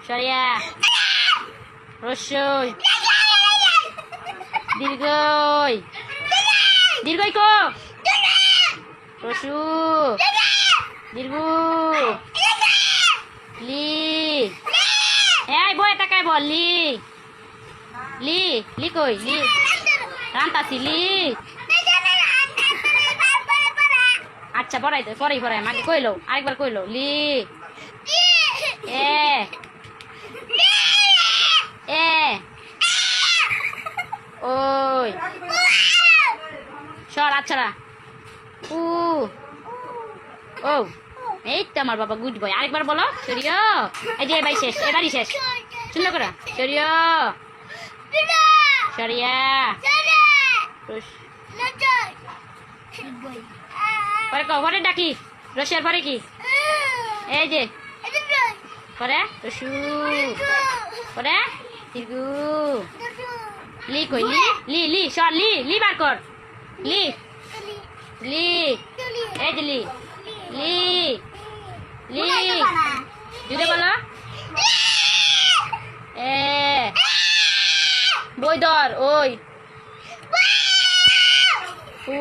সরিয়া রস্যই দীর্ঘই দীর্ঘই কো রসু দীর্ঘ লি এই বই টাকায় বল লি লি লি কই লি রান্তাছি লি আচ্ছা পড়াই দে পড়াই পড়াই মাকে কইলো আরেকবার কইলো লি এ এ ওই সর আচ্ছা উ ও এই তো আমার বাবা গুড বয় আরেকবার বলো সরিয়া এই যে ভাই শেষ এবারই শেষ সুন্দর করে সরিয়া সরিয়া পরে পরে ডাকি রসিয়ার পরে কি এই যে পরে রসু পরে দীর্ঘ লি কই লি লি লি সর লি লি বার কর লি লি এই যে লি লি লি জুড়ে বলো এ বই ধর ওই উ